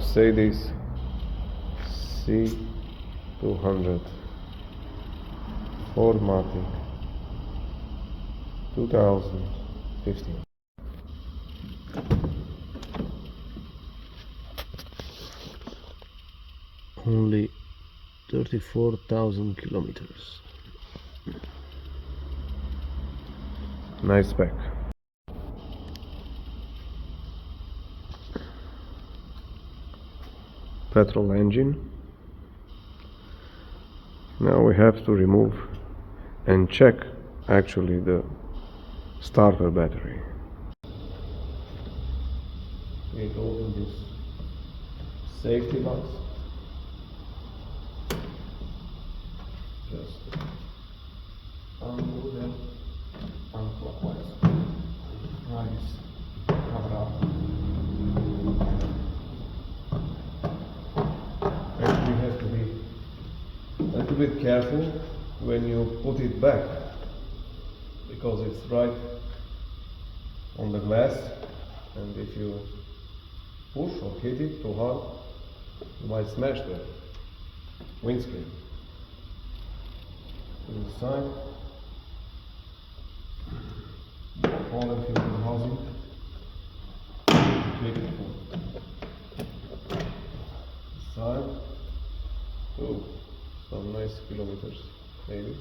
Mercedes C200 4matic 2015. Only 34,000 kilometers. Nice spec. Petrol engine. Now we have to remove and check actually the starter battery. We open this safety box. Just undo them unclockwise. Nice. Cover up. Actually, you have to be a little bit careful when you put it back, because it's right on the glass, and if you push or hit it too hard, you might smash the windscreen. To the side, all of the housing, click it forward. Side, oh, some nice kilometers, maybe.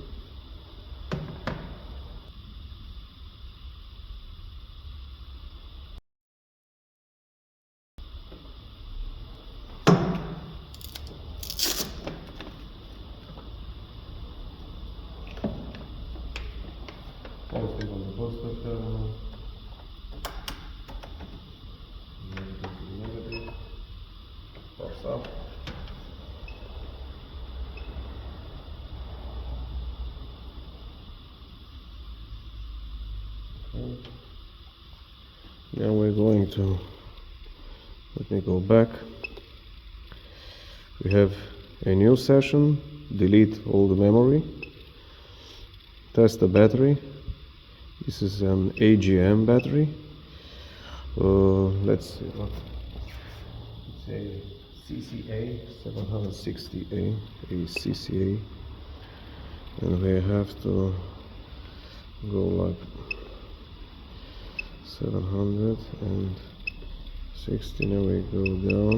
Positive on the positive terminal, negative to the negative, pops up. Okay. Now we're going to, let me go back. We have a new session, delete all the memory, test the battery. This is an AGM battery. Let's see what it's a CCA 760A, a CCA, and we have to go like 760. Now we go down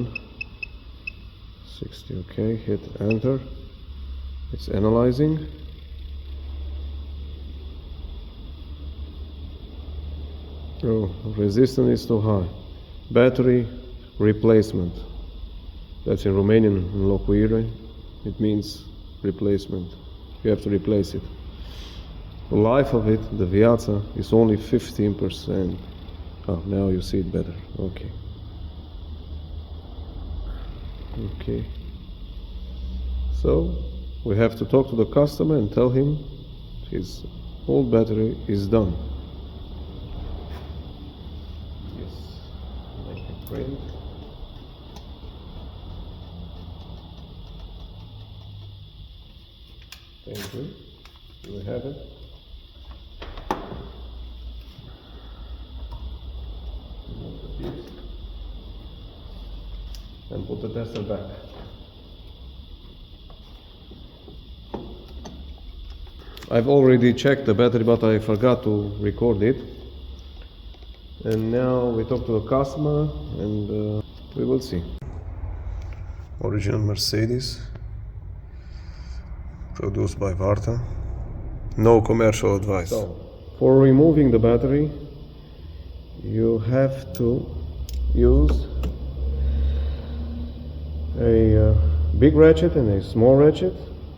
60. Okay, hit enter. It's analyzing. Oh, resistance is too high. Battery replacement. That's in Romanian, înlocuiți. It means replacement. You have to replace it. The life of it, the viața, is only 15%. Oh, now you see it better. Okay. Okay. So we have to talk to the customer and tell him his old battery is done. Print. Thank you. Do we have it? Remove the piece and put the tester back. I've already checked the battery, but I forgot to record it. And now we talk to the customer, and we will see. Original Mercedes, produced by Varta. No commercial advice. So, for removing the battery, you have to use a big ratchet and a small ratchet.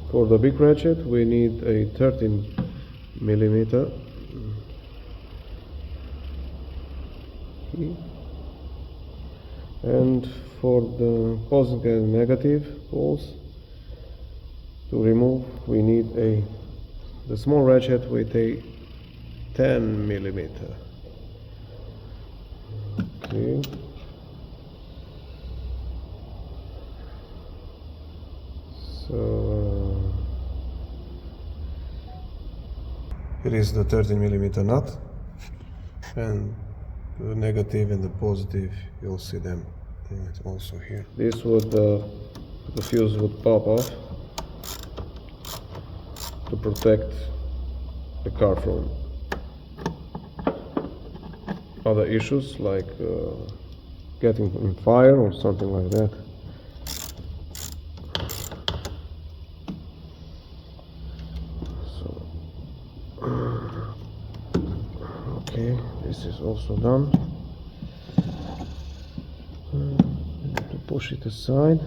For the big ratchet, we need a 13mm. And for the positive and negative poles, to remove, we need the small ratchet with a 10mm. Okay. So here is the 13mm nut, and the negative and the positive, you'll see them Right, also here. This would the fuse would pop off to protect the car from other issues like getting in fire or something like that. So okay, this is also done. To push it aside.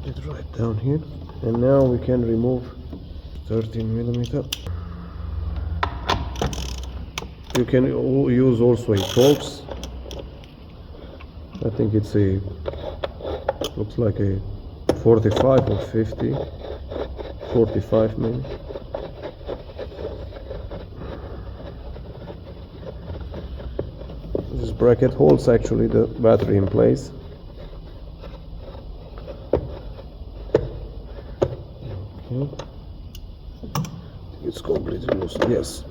Put it right down here, and now we can remove 13mm. You can use also a Torx. I think it's a looks like a 45 or 50, 45 maybe. This bracket holds actually the battery in place. Okay. It's completely loose. Yes.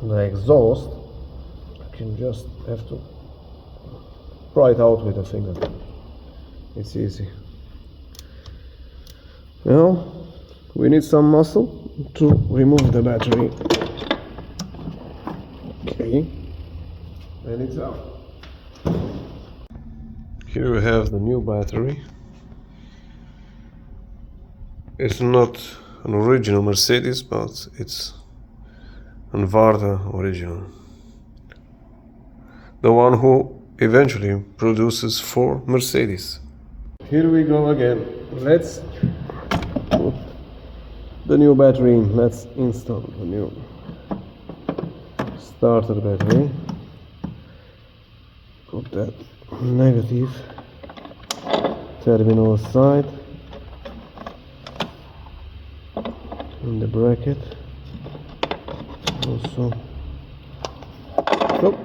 The exhaust, you can just have to pry it out with a finger. It's easy. Now we need some muscle to remove the battery. Okay, and it's out. Here we have the new battery. It's not an original Mercedes, but it's an Varda original. The one who eventually produces for Mercedes. Here we go again. Let's put the new battery in. Let's install the new starter battery. Put that negative terminal aside in the bracket. Also, oh,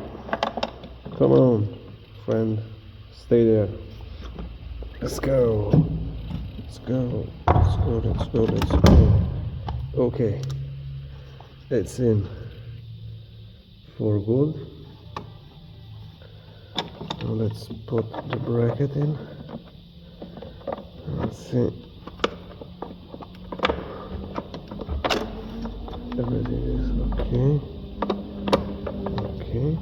come on, friend, stay there. Let's go. Let's go. Let's go. Let's go. Let's go. Okay, it's in for good. Now let's put the bracket in. Let's see. Everything is okay. Okay.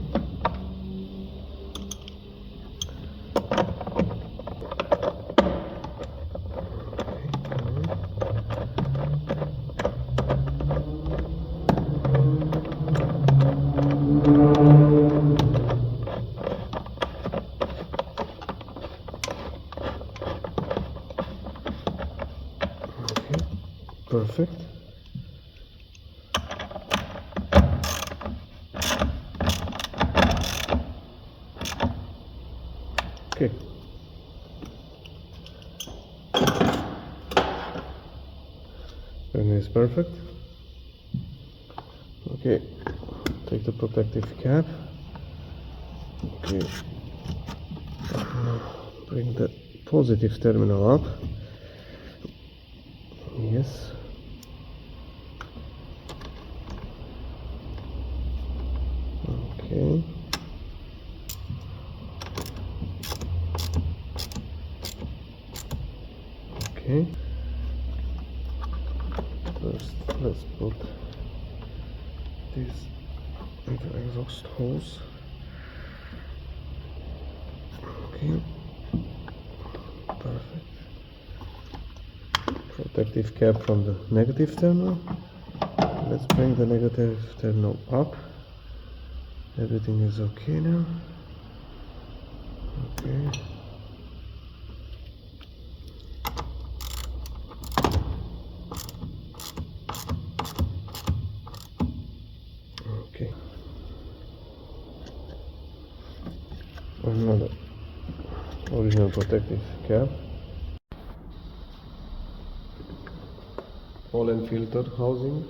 Perfect. Okay. Everything is perfect. Okay. Take the protective cap. Okay. Bring the positive terminal up. Yes. Okay. Okay. First, let's put this into exhaust hose. Okay. Perfect. Protective cap from the negative terminal. Let's bring the negative terminal up. Everything is okay now. Okay. Okay. Another original protective cap. Pollen filter housing.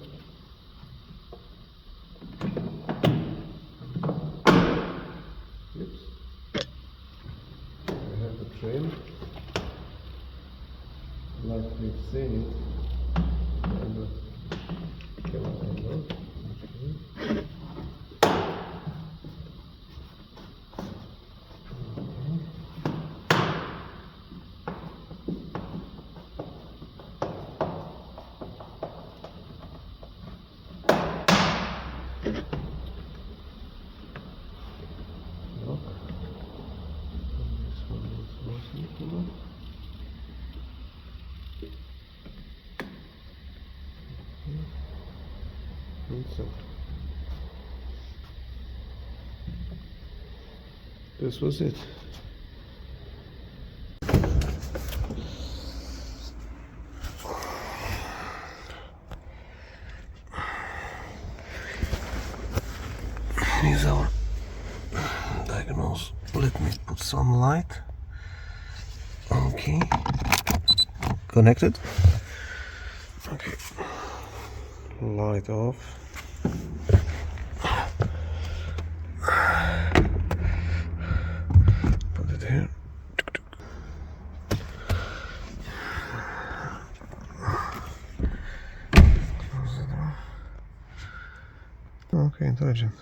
Oops. We have the trim, like we've seen it on the camera angle. And so this was it. Here's our diagnose. Let me put some light. Okay. Connected. Okay. Light off. Put it here. Close the door. Okay, intelligent.